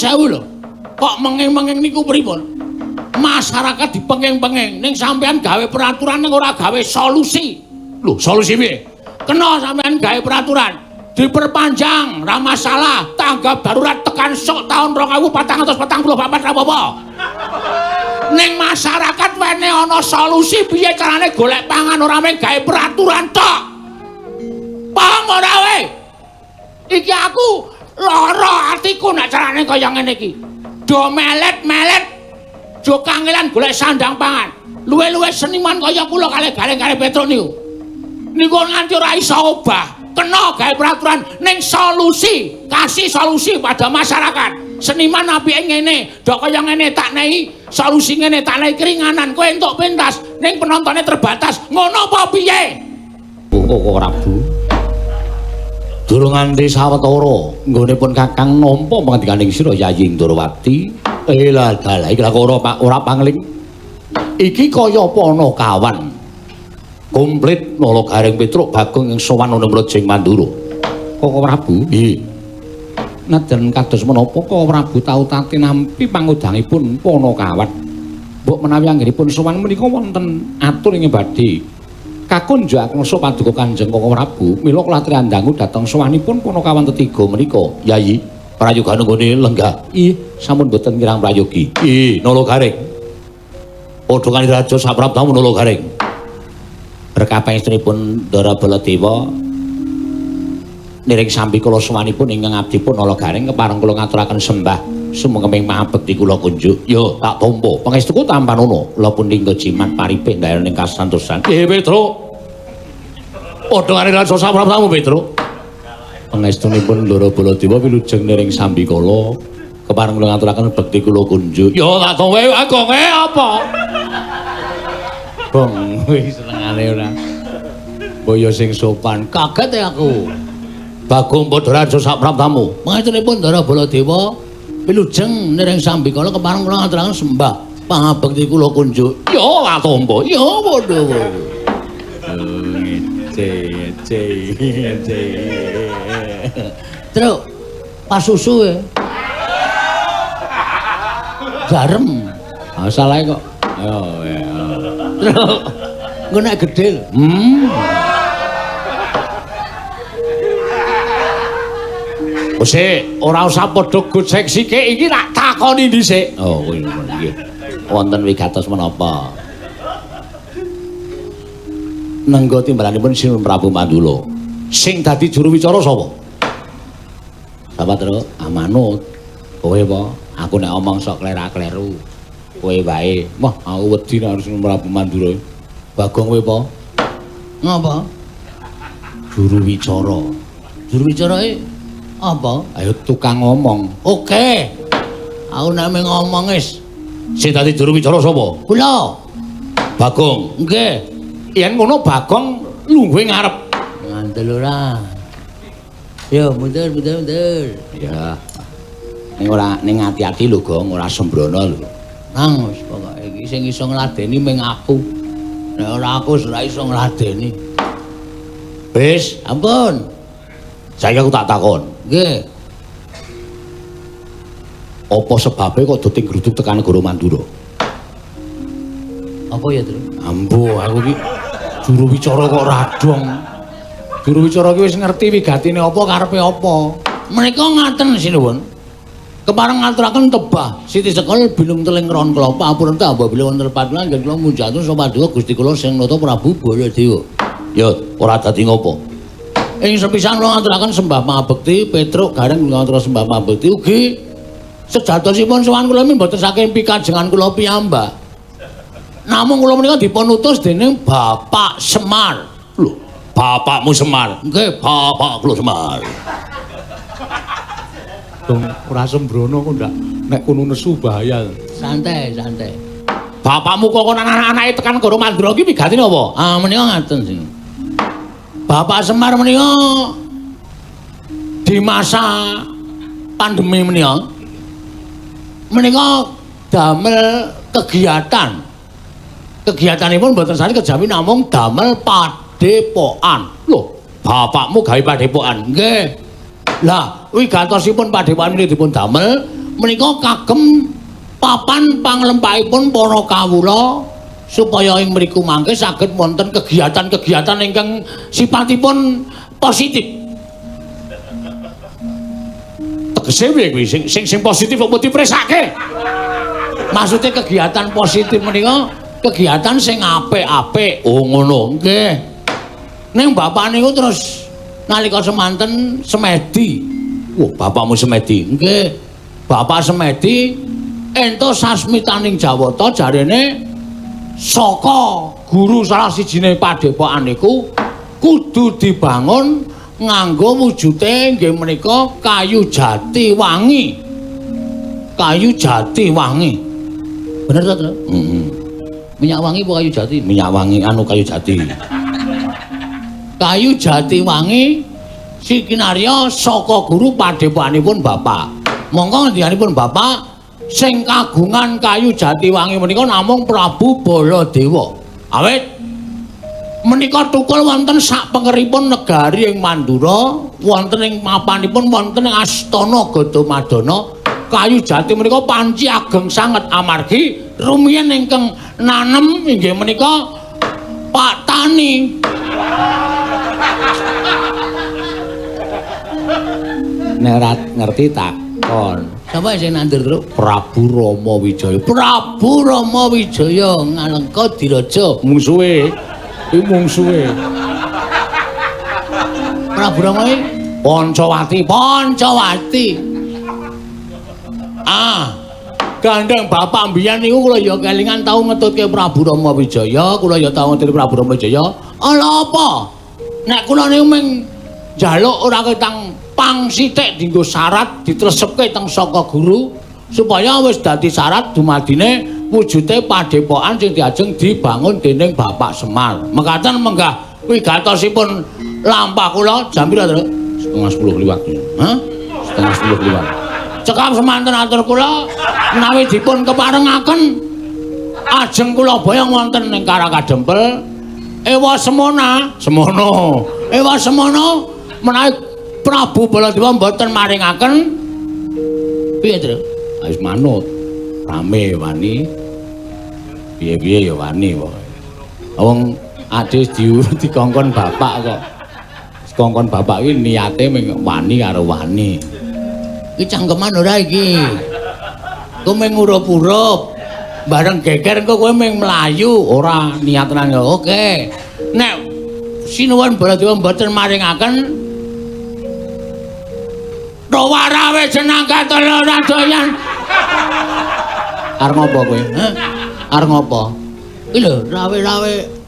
Sewu lho. Kok menging-menging niku pripun? Masyarakat dipenging-penging ning sampean gawe peraturan ning ora gawe solusi. Lho, solusi piye? Kena sampean gawe peraturan diperpanjang, ra masalah, tanggap darurat tekan sok tahun 2444 ra apa-apa. Ning masyarakat wene ana solusi piye carane golek pangan ora mung gawe peraturan tok. Paham ora we? Iki aku lara atiku nek carane kaya ngene iki. Do melet-melet do kangelan golek sandang pangan. Luwe-luwe seniman kaya kula kalih Gareng-Gareng Petruk niku. Niku nganti ora iso obah. Kena gawe peraturan ning solusi, kasih solusi pada masyarakat. Seniman apike ngene, dok kaya ngene tak nehi solusi ngene tak nehi keringanan kowe entuk pentas ning penontonnya terbatas. Ngono apa piye? Kok Prabu. Durung nganti sawetara nggonipun Kakang nampa pangandikaning sira Yayi Ndorowati. Lah dalah iki lak ora pangling. Iki kaya apa ana kawan. Komplit Nala Gareng Petruk Bagong yang sowan ana Mrejing Mandura. Kok Prabu? Nggih. Najan kados menapa kok Prabu tau tati nampi pangudangipun Panakawat. Mbok menawi anggenipun sowan menika wonten atur ing badhe kakunjaken paduka Kanjeng Koko Prabu mila kula triandangu dhateng sowanipun Panakawan tetiga menika. Yayi, prayogan nggone lenggah. Sampun boten kirang prayogi. Nala Gareng. Padha kanthi raja sapraptamu Nala Gareng. Rekapestunipun Ndara Baladewa niring sambi kula sowanipun ingkang abdipun Nala Gareng kepareng kula ngaturaken sembah sumengkeming mabekti kula kunjuk. Yo tak tampa pangestuku tampanono kula punika jimat paripih ndayaning kasantosan. Petruk. Padha karo raja sapraptamu Petruk. Pangestunipun Ndara Baladewa wilujeng niring sambi kula kepareng kula ngaturaken bekti kula kunjuk. Yo tak tampa agonge apa? Bong, wis senengane ora. Boyo sing sopan, kaget aku. Bagong Padha raja sapraptamu. Pangestunipun Ndara Baladewa wilujeng niring sambi kala kepareng kula ngaturaken sembah pangabekti kula kunjuk. Yo atompo, yo padha. Ngece. Truk, pas susu e. Garem. Masalahe kok. Yo ya. Truk. Engko nek gedhe. Wis ora usah padha gocek sithik iki tak takoni dhisik. Oh, nggih. Wonten wigatos menapa? Nengga timbalanipun Sinun Prabu Mandula. Sing dadi juru wicara sapa? Sapa, Truk? Amanut. Kowe apa? Aku nek omong sok klera-kleru. Kowe wae. Wah, aku wedi nek Sinun Prabu Mandura. Bagong kowe apa? Ngapa? Juru wicara. Juru wicarae apa? Ayo tukang ngomong. Oke. Aku nek ngomong wis. Sing dadi juru wicara sapa? Kula. Bagong. Nggih. Yen ngono Bagong lungguhe ngarep. Ngandel ora. Yo mundur. Ya. Ning ati-ati lho, Gong, ora sembrono lho. Nang wis pokoke iki sing iso ngladeni mung aku. Nek ora aku ora iso ngladeni. Wis, ampun. Saiki aku tak takon. Nggih. Apa sebabe kok doting gruduk tekan Negara Mandura? Apa ya, Tru? Ambo, aku iki juru wicara kok radong. Juru wicara ki wis ngerti wigatine apa karepe apa. Menika ngaten sinuwun. Kepareng ngaturaken tebah Siti Sekol bilung teling ron kula papuran ta bila wonten patulan nggih kula munjatun sapa paduka Gusti kula sing nata Prabu Baladewa. Ya, ora dadi ngopo. Ing sepisan kula ngaturaken sembah pangabekti Petruk Gareng ngaturaken sembah pangabekti ugi sejatosipun sowan kula mboten saking pikajengan kula piyambak. Namung kula menika dipun utus dening Bapak Semar. Lho, bapakmu Semar? Nggih, bapak kula Semar. Dong ora sembrono kok ndak nek kono nesu bahaya. Santai. Bapakmu kok anak-anake tekan Negara Mandura iki wigatine apa? Ah menika ngaten sing. Bapak Semar menika di masa pandemi menika damel kegiatan. Kegiatanipun mboten sami kejawi namung damel padepokan. Lho, bapakmu gawe padepokan? Nggih. Lah, wi gantosipun padepokan menika dipun damel menika kagem papan panglempahipun para kawula supaya ing mriku mangke saged wonten kegiatan-kegiatan ingkang sipatipun positif. Tegese piye kuwi sing positif apa dipresake? Maksudnya kegiatan positif menika kegiatan sing apik-apik. Oh ngono, nggih. Ning bapak niku terus nalika semanten semedi. Wah, bapakmu semedi. Nggih. Bapak semedi entuk sasmitaning jawata jarene saka guru salah sijine padepokan niku kudu dibangun nganggo wujude nggih menika kayu jati wangi. Kayu jati wangi. Bener ta, Tru? Minyak wangi apa kayu jati? Minyak wangi anu kayu jati. Kayu jati wangi sikinarya saka guru padepokanipun Bapak. Monggo ngendikanipun Bapak sing kagungan kayu jati wangi menika namung Prabu Baladewa. Awit menika tukul wonten sak pengeripun negari ing Mandura, wonten ing mapanipun wonten ing Astana Gadamadana. Kayu jati menika panci ageng sanget amargi rumiyin ingkang nanem inggih menika Pak Tani. Nek ngerti takon. Sapa sing nandur, Tru? Prabu Rama Wijaya. Prabu Rama Wijaya ngalengka diraja mungsuhe. Iki mungsuhe. Prabu Rama iki Pancawati, Pancawati. Gandeng bapak mbiyen niku kula ya kelingan tau ngetutke Prabu Rama Wijaya, kula ya tau ngetutke Prabu Rama Wijaya. Ala apa? Nek kula niku mung njaluk ora ketang pang sithik dienggo syarat ditresepke teng saka guru supaya wis dadi syarat dumadine wujude padepokan sing diajeng dibangun dening Bapak Semar. Mekaten menggah wigatosipun lampah kula jam pira, Tru? 9:30 liwat. Hah? 9:30 liwat. Cekap semanten atur kula menawi dipun keparengaken ajeng kula boyong wonten ing Karakadempel. Ewa semana, semono. Ewa semono menawi Prabu Baladewa mboten maringaken piye, Tru? Wis manut. Rame wani. Piye-piye ya wani pokoke. Wong ade dikongkon bapak kok. Dikongkon bapak kuwi niate mung wani karo wani. Iki cangkeman ora iki. Kowe mung ngurup-urup. Bareng geger engko kowe mung mlayu, ora niat tenan. Oke. Nek sinuwun Baladewa mboten maringaken Rawarawe jeneng katelo ora doyan. Arep ngopo kowe? Heh. Arep ngopo? Iki lho,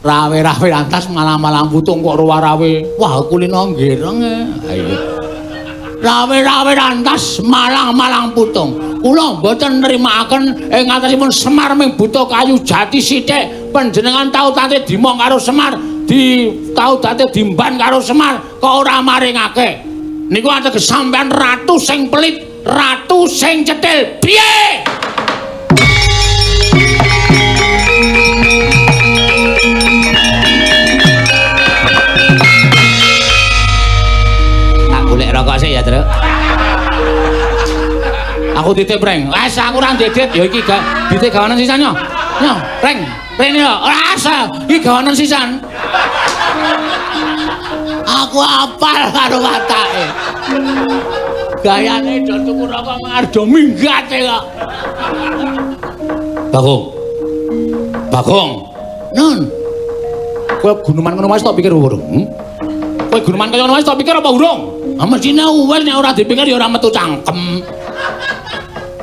rawe-rawe lantas malang-malang putung kok rawarawe. Wah, kulino nggireng. Ayo. Rawe-rawe lantas malang-malang putung. Kula mboten nrimakaken ing ngatasipun Semar ming buta kayu jati sithik. Panjenengan tau tate dimong karo Semar, tau tate dimban karo Semar, kok ora maringake. Niku ateges sampean ratu sing pelit, ratu sing cetil. Piye? Tak golek rokok sik ya, Tru. Aku titip reng. Wes aku ora ndedit ya iki ditik gawanan sisan yo. Yo, reng. Rene yo. Ora asa. Iki gawanan sisan. Aku apal karo watake. Gayane do tuku rokok mardo minggate kok. Bagong. Nun. Kowe guneman ngono wis tak pikir urung. Kowe guneman kaya ngono wis tak pikir apa urung? Ah mesine wis nek ora dipikir ya ora metu cangkem.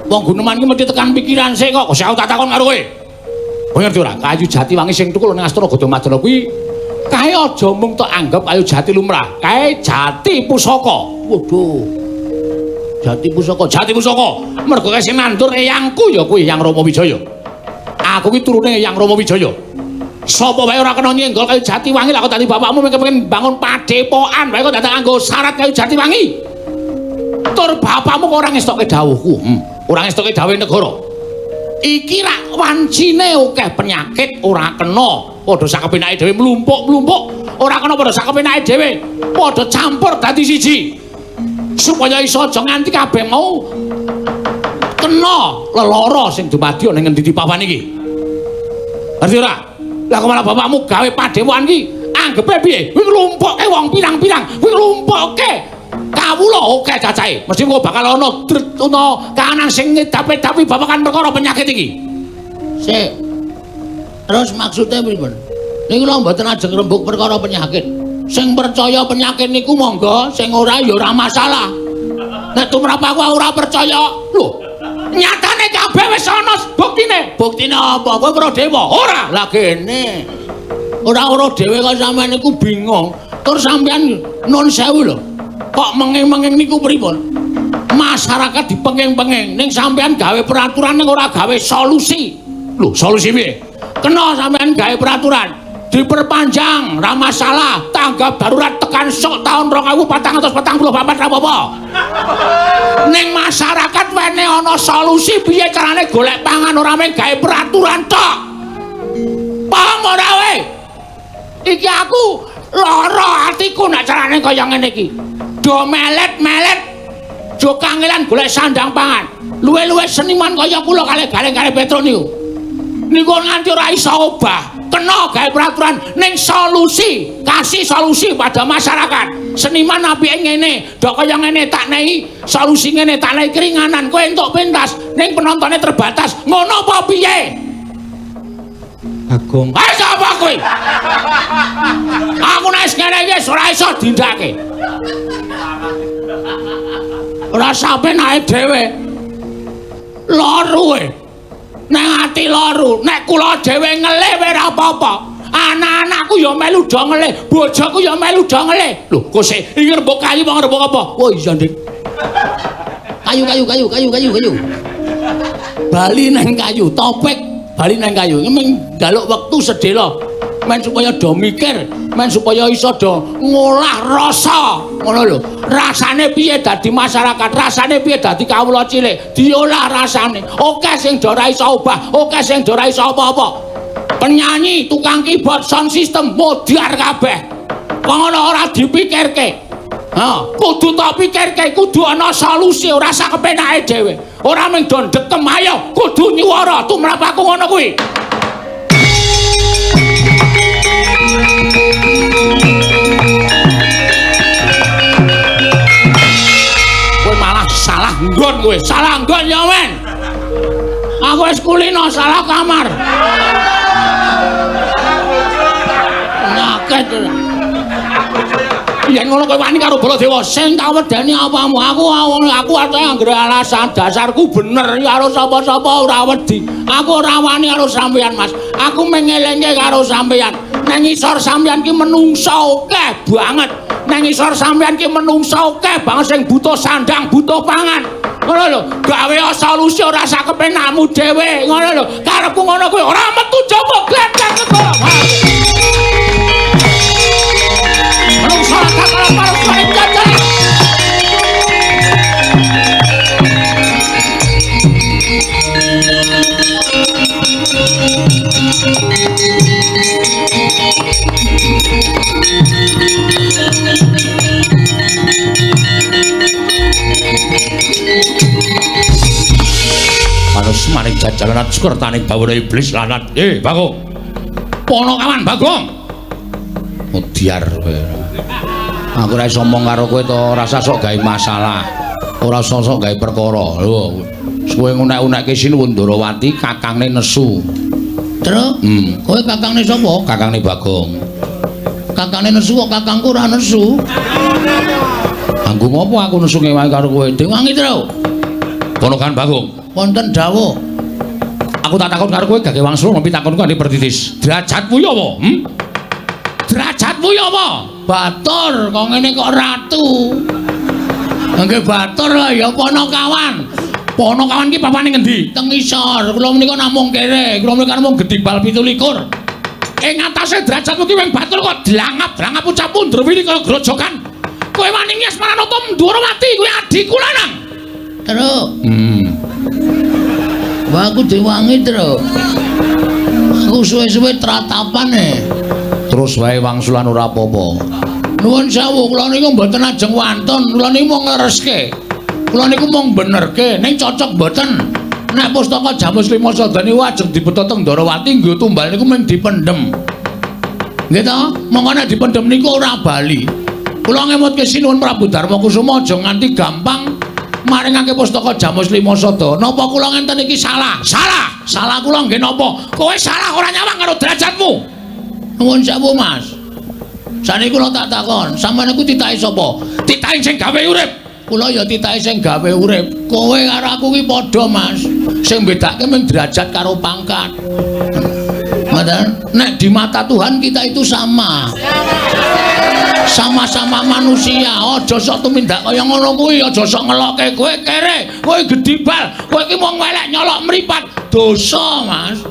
Wong guneman iki mesti tekan pikiran sik kok. Kok tak takon karo kowe. Kowe ngerti ora? Kayu jati wangi sing tukul ning Astana Gadamadana kuwi kae aja mung tok anggap kayu jati lumrah. Kae jati pusaka. Waduh. Jati pusaka. Mergo kae sing nandur eyangku ya kuwi Eyang Rama Wijaya. Aku ki turune Eyang Rama Wijaya. Sapa wae ora kena nyenggol kayu jati wangi lak kok dadi bapakmu pengen bangun padepokan wae kok dadak nganggo syarat kayu jati wangi. Tur bapakmu kok ora ngestokke dawuhku. Ora ngestokke dawuhe negara. Iki rak wancine akeh penyakit ora kena. Padha sakepenake dhewe mlumpuk-mlumpuk. Ora kena padha sakepenake dhewe. Padha campur dadi siji. Supaya iso aja nganti kabeh mau kena lelara sing dumadya ning ngendi papan iki. Ngerti ora? Lah kok malah bapakmu gawe padewan iki anggepe piye? Kuwi nglumpukke wong pirang-pirang, kuwi nglumpukke kawula oke cacahe. Mesti kok bakal ana kahanan sing ngedapi-dapi babagan perkara penyakit iki. Sik. Terus maksudnya pripun? Niku lho mboten ajeng rembug perkara penyakit. Sing percaya penyakit niku monggo, sing ora ya ora masalah. Nek tumrap aku ora percaya, lho. Nyatane kabeh wis ana buktine. Buktine apa? Kowe Pradewa? Ora. Lah kene. Ora dhewe kok sampean niku bingung. Tur sampean nun sewu lho. Kok menging-menging niku pripun? Masyarakat dipenging-penging ning sampean gawe peraturan ning ora gawe solusi. Lho, solusi piye? Kena sampean gawe peraturan diperpanjang, ra masalah. Tanggap darurat tekan sok tahun 2444 apa-apa. Ning masyarakat wene ana solusi piye carane golek pangan ora mung gawe peraturan tok. Paham ora we? Iki aku lara atiku nek carane kaya ngene iki. Do melet-melet jo kangelan golek sandang pangan. Luwe-luwe seniman kaya kula kalih galeng-galeng Petro niku. Niku nganti ora iso obah. Kena gawe peraturan ning solusi, kasih solusi pada masyarakat. Seniman apike ngene, dok kaya ngene tak nehi solusi ngene, tak nehi keringanan, kowe entuk pentas ning penontonnya terbatas. Ngono apa piye? Agung. Ayo sapa kowe? Aku nek ngene iki ora iso dindake. Ora sampe naik dhewe. Loro nek ati loro, nek kula dhewe ngelih ora apa-apa. Anak-anakku ya melu do ngelih, bojoku ya melu do ngelih. Lho, kok sik iki rembug kayu apa rembug apa? Oh iya, Dik. Kayu. Bali nang kayu, topik bali nang kayu. Iki mung njaluk wektu sedhela. Men supaya do mikir, men supaya iso do ngolah rasa. Ngono lho. Rasane piye dadi masyarakat, rasane piye dadi kawula cilik, diolah rasane. Oke sing do ora iso obah, oke sing do ora iso apa-apa. Penyanyi, tukang keyboard, sound system modiar kabeh. Ngono ora dipikirke. Kudu tak pikirke, kudu ana solusi, ora sak kepenake dhewe. Ora mung do ndekem ayo, kudu nyuwara tumrap aku ngono kuwi. Salah nggon ya men. Aku wis kulino salah kamar. Nyaket. Yen ngono kowe wani karo Baladewa, sing tak wedeni apamu? Aku ate anggere alasan dasarku bener karo sapa-sapa ora wedi. Aku ora wani karo sampeyan, Mas. Aku mengelengke karo sampeyan. Nang isor sampeyan ki menungso akeh banget. Nang isor sampeyan ki menungso akeh banget sing butuh sandang, butuh pangan. Ngono lho, gawe solusi ora sak kepenakmu dhewe. Ngono lho, karepku ngono kuwi ora metu jowo glendang negara. Menungso ora karo parus jajal. Manus maring jajalan syukur taning bawara iblis lanat. Bagong. Ponokawan Bagong. Mudiar kowe. Aku ora iso omong karo kowe to, rasa sok gawe masalah. Ora sok gawe perkara. Lho, suwe ngunek-unekke Sinuwun Ndarawati kakangne nesu. Terus? Kowe kakangne sapa? Kakangne Bagong. Kakangne nesu kok kakangku ora nesu. Anggo ngopo aku nesu ngewangi karo kowe? Dewangi terus. Ponokan Bagong. Wonten dawuh. Aku tak takon karo kowe gage wangsul ngopi takonku ane pertitis. Derajatmu ya apa? Derajatmu ya apa? Batur kok ngene kok ratu. Nggih batur ya Ponokawan. Ponokawan ki papane ngendi? Teng isor. Kula menika namung kere. Kula menika namung Gedhimbal 17. Ing atase derajatmu ki wing batur kok dlangap-dlangap ucap mundur wili kaya grojokan. Kowe wani ngias Maranata Ndarawati kuwi adikku lanang. Terus. Wah aku diwangi terus. Aku suwe-suwe tratapan terus wae wangsulan ora apa-apa. Nuwun sewu, kula niku mboten ajeng wantun, kula niku mung nglereske. Kula niku mung benerke, ning cocok mboten. Nek pustaka Jamus Lima Sada niku ajeng dibeta teng Ndarawati nggo tumbal niku mung dipendhem. Nggih to? Monggo nek dipendhem niku ora bali. Kula ngemutke sinuwun Prabu Darma Kusuma aja nganti gampang maringake pustaka Jamus Lima Sada. Napa kula ngenten iki salah? Salah. Salah kula nggih napa? Kowe salah ora nyawang karo derajatmu. Nuwun sewu, Mas. Saniki kula tak takon, sampeyan iku titahe sapa? Titahe sing gawe urip. Kula ya titahe sing gawe urip. Kowe karo aku ki padha, Mas. Sing bedake mung derajat karo pangkat. Ngoten. Nek di mata Tuhan kita itu sama. Sama-sama manusia. Aja sok tumindak kaya ngono kuwi, aja sok ngelokke kowe kere, kowe gedibal, kowe iki mung welek nyolok mripat. Dosa, Mas.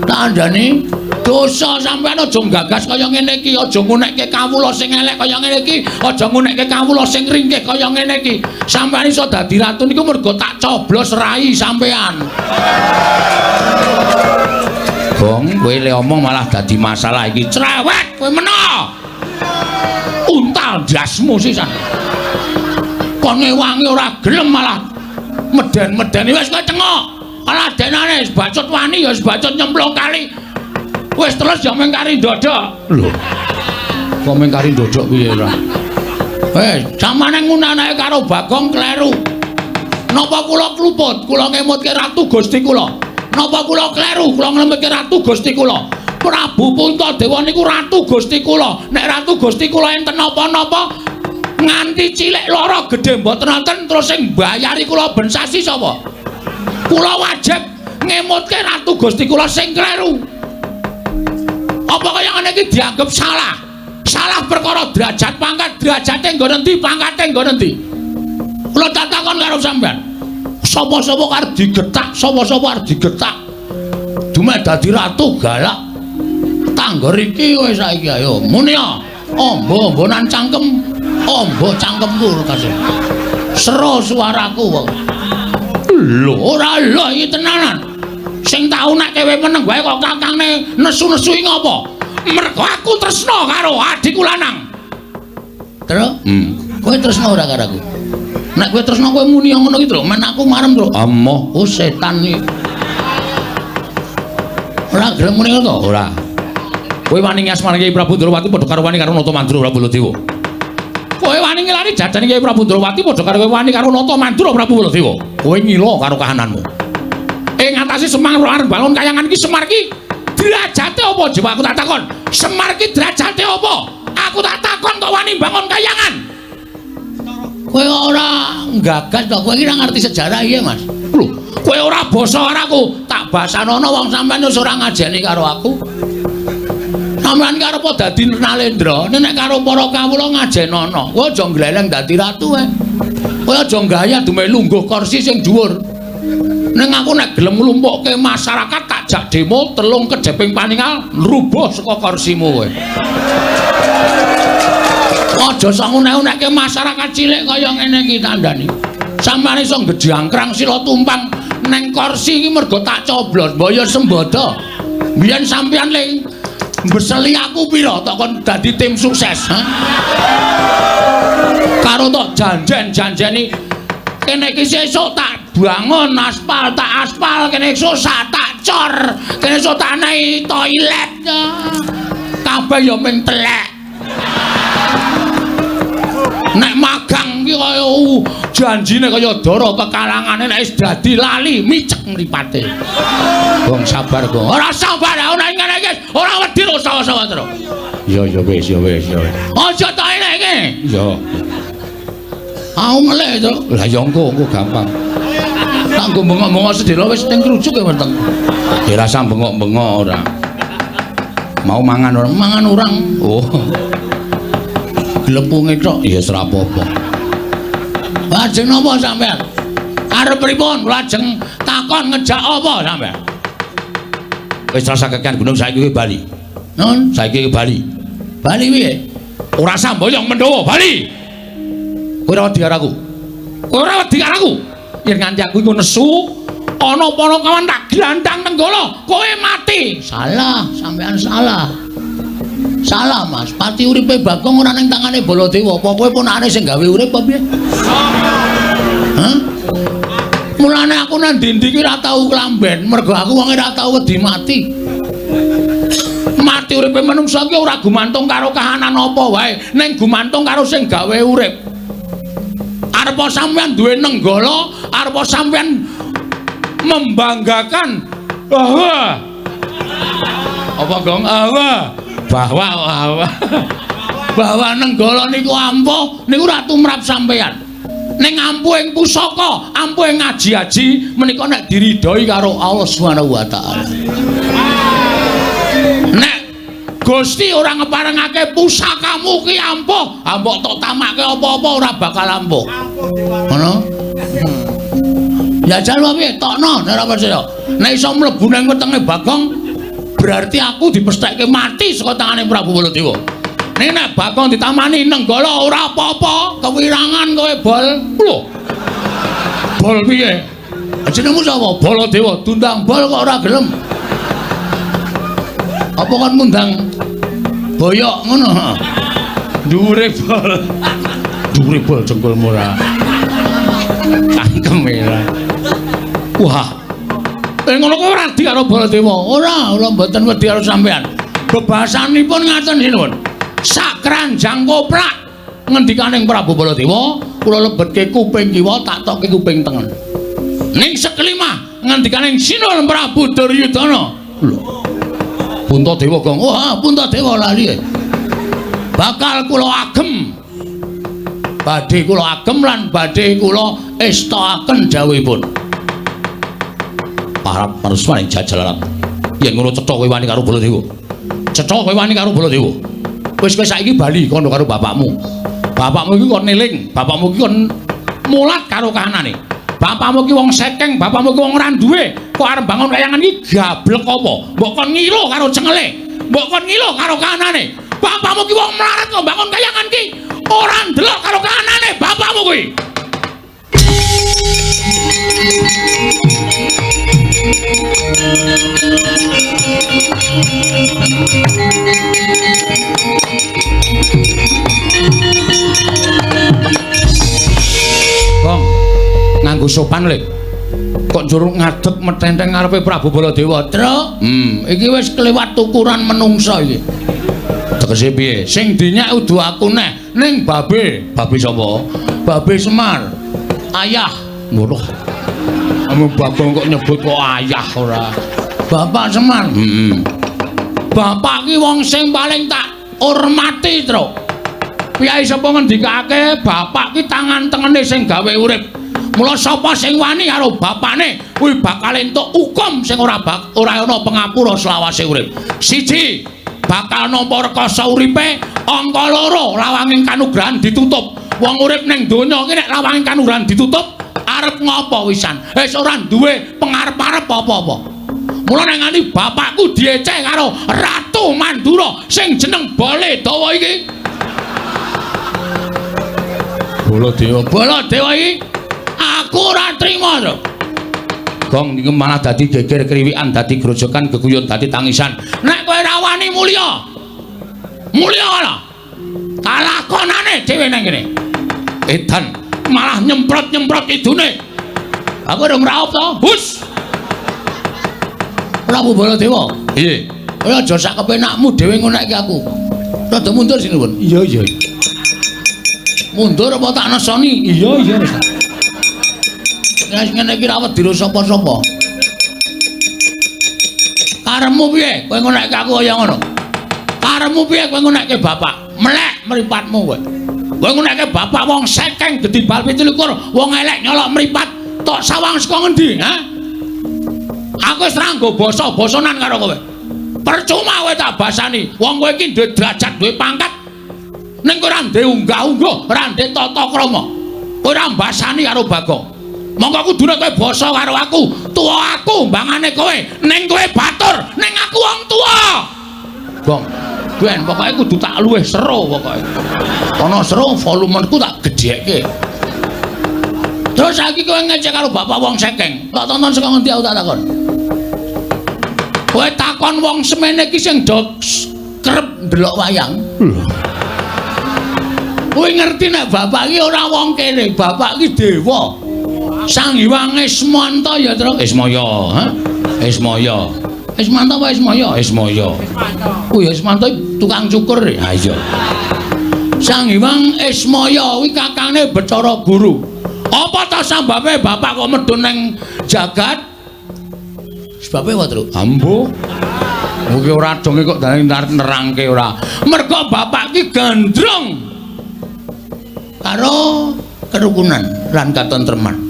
Tandane dosa sampeyan aja gagas kaya ngene iki, aja ngunekke kawula sing elek kaya ngene iki, aja ngunekke kawula sing ringkih kaya ngene iki. Sampeyan iso dadi ratu niku mergo tak coblos rai sampeyan. Bong, kowe le omong malah dadi masalah iki. Cerewet kowe meno. Untal dasmu sisan. Kon ngewangi ora gelem malah meden-medeni wis kowe cengok. Ala denane bacot wani ya bacot nyemplung kali. Wis terus ya mengkari ndodok. Lho. Kok mengkari ndodok piye ora? Samane ngunanake karo Bagong kleru. Napa kula kluput? Kula ngemutke ratu Gusti kula. Napa kula kleru? Kula ngemutke ratu Gusti kula. Prabu Puntadewa niku ratu Gusti kula. Nek ratu Gusti kula enten napa-napa nganti cilik lara gedhe mboten wonten terus sing mbayari kula ben sasi sapa? Kula wajib ngemutke ratu Gusti kula sing kleru. Apa kaya ngene iki dianggep salah? Salah perkara derajat pangkat, derajate nggo endi, pangkate nggo endi? Kula tak takon karo sampean. Sapa-sapa arep digetak, sapa-sapa arep digetak. Dume dadi ratu galak. Tangger iki kowe saiki ayo. Muni ya. Ombo-ombonan cangkem. Ombo cangkemku kasih. Sero suaraku kok. Lho ora lho iki tenanan. Sing tau nek kowe meneng wae kok kakangne nesu-nesu iki ngopo? Mergo aku tresna karo adikku lanang. Terus? Kowe tresna ora karo aku? Nek kowe tresna kowe muni ngono iki lho, men aku marem lho. Amoh, oh setan iki. Ora gelem muni ngono to? Ora. Kowe wani ngasmane Kyai Prabu Ndrawati padha karo wani karo Nata Mandura Prabu Baladewa. Kowe wani ngelari jajane Kyai Prabu Ndrawati padha karo kowe wani karo Nata Mandura Prabu Baladewa. Kowe ngilo karo kahananmu. Ing ngatasi Semar arep bangun kayangan iki Semar iki derajate apa coba aku tak takon. Semar iki derajate apa? Aku tak takon kok wani bangun kayangan. Kowe ora gagas to, kowe iki ora ngerti sejarah iki, Mas. Lho, kowe ora basa karo aku, tak basanono wong sampeyan wis ora ngajeni karo aku. Sampeyan karo apa dadi Nalendra, nek karo para kawula ngajenono. Kowe aja gleleng dadi ratu ae. Kowe aja gaya dume lungguh kursi sing dhuwur. Ning aku nek gelem nglumpukke masyarakat tak jak demo telung kejeping paningal rubuh saka kursimu kowe. Aja sangunek-unekke masyarakat cilik kaya ngene iki tandani. Sampeyan iso gedhangkrang sila tumpang neng kursi iki mergo tak coblos mbaya sembodo. Biyen sampeyan ling mbeseli aku pira tok kon dadi tim sukses, ha? Karo tok janjen-janjeni kene iki sesuk tak bangun aspal, tak aspal kene esuk tak cor, kene esuk tak nehi toilet. Kabeh ya mung telek. Nek magang iki kaya janjine kaya dara kekalangane nek wis dadi lali micek mripate. Wong sabar kok. Ora sabar ana ngene iki. Ora wedi lho sawa-sawa terus. Ya wis. Aja tak eleke. Ya. Aku ngelek to. Lah ya engko gampang. Tak nggo bengok-bengok sedelo wis ning krujuk ya weteng. Ya rasa bengok-bengok ora. Mau mangan orang. Oh. Glepunge tok ya ora apa-apa. Lajeng napa sampean? Arep pripun? Lajeng takon ngejak apa sampean? Wis rasa kekian gunung saiki kowe bali. Nun, saiki bali. Bali piye? Ora samboyong Mendawa, bali. Kowe ora wedi karo aku. Kowe ora wedi karo aku. Yen nganti aku iku nesu, ana para kawan tak glandang tenggala, kowe mati. Salah, sampean salah. Salah, Mas. Pati uripe Bagong ora ning tangane Baladewa. Apa kowe ponakane sing gawe urip apa piye? Hah? Mulane aku nang ndi-ndi ki ora tau klamben, mergo aku wong ora tau wedi mati. Mati uripe manungsa ki ora gumantung karo kahanan apa wae, ning gumantung karo sing gawe urip. Arepa sampean duwe nenggala, arepa sampean membanggakan bahwa apa gong bahwa nenggala niku ampuh niku ora tumrap sampean. Ning ampuh ing pusaka, ampuh ing ngaji-aji menika nek diridhoi karo Allah Subhanahu wa taala. Nek Gusti ora ngeparengake pusakamu ki ampuh, mbok tok tamake apa-apa ora bakal ampuh. Ngono? Ya jaluk piye? Tokno nek ora percaya. Nek iso mlebu nang wetenge Bagong berarti aku dipesthekke mati saka tangane Prabu Baladewa. Nek nek Bagong ditamani nenggala ora apa-apa, kewirangan kowe bol. Lho. Bol piye? Jenengmu sapa? Baladewa, tundang bol kok ora gelem. Apa kon ngundang boyok ngono? Dhuwure bol jengkolmu ora. Cangkem ora. Wah. Ngono kok ora di karo Baladewa. Ora mboten wedi karo sampean. Bebasanipun ngaten sinuwun. Sak kranjang koplak ngendikaning Prabu Baladewa, kula lebetke kuping kiwa tak tokke kuping tengen. Ning sekelimah ngendikaning Sinuwun Prabu Duryudana. Lho. Puntadewa Gong. Wah, Puntadewa lali. Bakal kula agem. Badhe kula agem lan badhe kula estakaken dawuhipun. Para manusaning jajalaran. Yen ngono cetha kowe wani karo Baladewa. Cetha kowe wani karo Baladewa. Wis kowe saiki bali kono karo bapakmu. Bapakmu iki kon eling, bapakmu iki kon mulat karo kahanane. Bapakmu ki wong sekeng, bapakmu ki wong ora duwe. Kok arep bangun kayangan iki gablek apa? Mbok kon ngilo karo cengele. Mbok kon ngilo karo kahanane. Bapakmu ki wong mlarat kok bangun kayangan ki ora ndelok karo kahanane bapakmu kuwi. Bong, nganggo sopan lho. Kok njur ngadeg metenteng ngarepe Prabu Baladewa, Tru? Iki wis kelewat ukuran menungsa iki. Tegese piye? Sing dinyak udu aku neh, ning babe. Babe sapa? Babe Semar. Ayah. Ngono. Ame Bagong kok nyebut kok ayah ora. Bapak Semar. Bapak ki wong sing paling tak hormati, Tru. Piyai sapa ngendikake bapak ki tangan tengene sing gawe urip. Mula sapa sing wani karo bapakne kuwi bakal entuk hukum sing ora ana pangapura selawase urip. Siji, bakal nampa rekoso uripe, angka loro lawanging kanugrahan ditutup. Wong urip ning donya iki nek lawanging kanugrahan ditutup, arep ngopo wisan? Wis ora duwe pengarep-arep apa-apa. Mula nek ngani bapakku dieceh karo Ratu Mandura sing jeneng Baladewa iki. Baladewa iki aku ora trima to. Gong iki malah dadi geger kriwikan, dadi grojokan, geguyon, dadi tangisan. Nek kowe ora wani mulya. Mulya ana. Kalakonane dhewe nang kene. Edan malah nyemprot-nyemprot idune. Aku ora ngraup to. Hus. Prabu Baladewa. Iye. Kowe aja sak kepenakmu dhewe ngonekke aku. Rada mundur sinuwun. Iya. Mundur apa tak nesoni? Iya. Nek ngene iki rawet dira sapa-sapa. Karepmu piye? Kowe ngonekke aku kaya ngono. Karepmu piye kowe ngonekke bapak? Melek mripatmu kowe. Kowe ngonekke bapak wong sekeng gedhi bal 17, wong elek nyolok mripat tok sawang saka ngendi, ha? Aku wis ranggo basa-basanan karo kowe. Percuma kowe tak basani. Wong kowe iki duwe derajat, duwe pangkat. Ning kowe ora ndek unggah-ungguh, ora ndek tata krama. Kowe ora mbasani karo Bagong. Monggo kudune kowe basa karo aku. Tuwa aku mbangane kowe, ning kowe batur, ning aku wong tuwa. Gong, ben pokoke kudu tak luwih seru pokoke. Ana seru volumenku tak gedhekke. Terus saiki kowe ngecek karo bapak wong sekeng. Tak tonton saka ngendi aku tak takon. Kowe takon wong semene iki sing do kerep ndelok wayang. Kowe ngerti nek bapak iki ora wong kene, bapak iki dewa. Sang Hyang Ismanta ya, Tru. Ismaya, ha? Ismaya. Ismanta apa Ismaya? Ismaya. Oh ya Ismanta tukang cukur ya. Ha iya. Sang Hyang Ismaya kuwi kakange Bathara Guru. Apa ta sambabe bapak kok medhun ning jagat? Sebabe apa, Tru? Ambo. Mugi ora donge kok dalem nerangke ora. Mergo bapak ki gandrung karo kerukunan lan katentreman.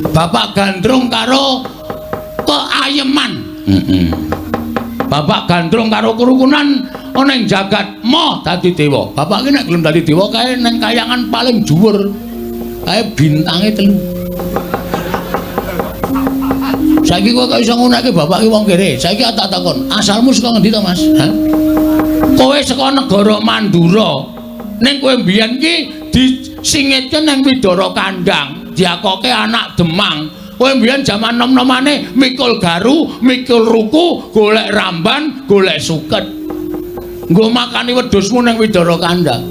Bapak gandrung karo keayeman. Bapak gandrung karo kerukunan ana ing jagat moh dadi dewa. Bapak ki nek gelem dadi dewa kae ning kayangan paling dhuwur. Kae bintange 3. Saiki kok iso ngunake bapak ki wong kere. Saiki tak takon, asalmu saka ngendi to, Mas? Hah? Kowe saka negara Mandura. Ning kowe mbiyen ki disingitke nang Widara Kandang, diakoke anak Demang. Kowe mbiyen jaman nom-nomane mikul garu, mikul ruku, golek ramban, golek suket. Nggo makani wedhusmu nang Widara Kandang.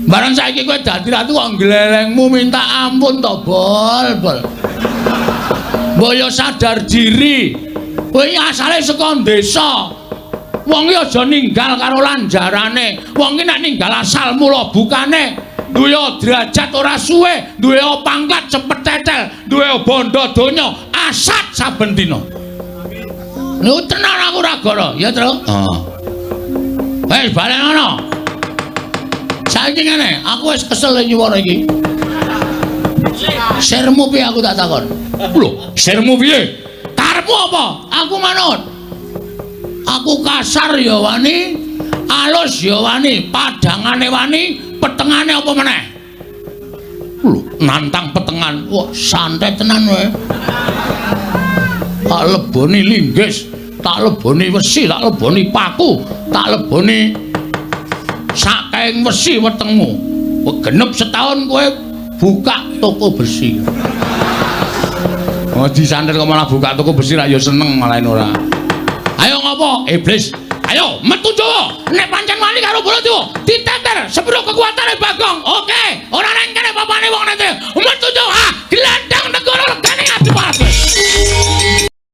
Barang saiki kowe dadi ratu kok glelengmu minta ampun to, Bol. Mbok sadar diri. Kowe asale saka desa. Wong iki aja ninggal karo lanjarane. Wong iki nek ninggal asal mula bukane duwe derajat ora suwe, duwe pangkat cepet tetel, duwe bondo donya asat saben dina. Lho tenan aku ora gara, ya, Tru? Heeh. Wis balen ngono. Saiki ngene, aku wis kesel nyuwara iki. Sermu piye aku tak takon? Lho, sermu piye? Karepmu apa? Aku manut. Aku kasar ya wani, alus ya wani, padangane wani, petengane apa meneh? Lho, nantang petengan. Wah, santai tenan kowe. Tak leboni linggis, tak leboni wesi, tak leboni paku, tak leboni sakaing wesi wetengmu. Genep setahun kowe buka toko besi. Oh disantet kok malah buka toko besi ra ya seneng malah ora. Ayo ngopo iblis? Ayo metu Jawa. Nek pancen wani karo Baladewa, diteter sepiro kekuatane Bagong.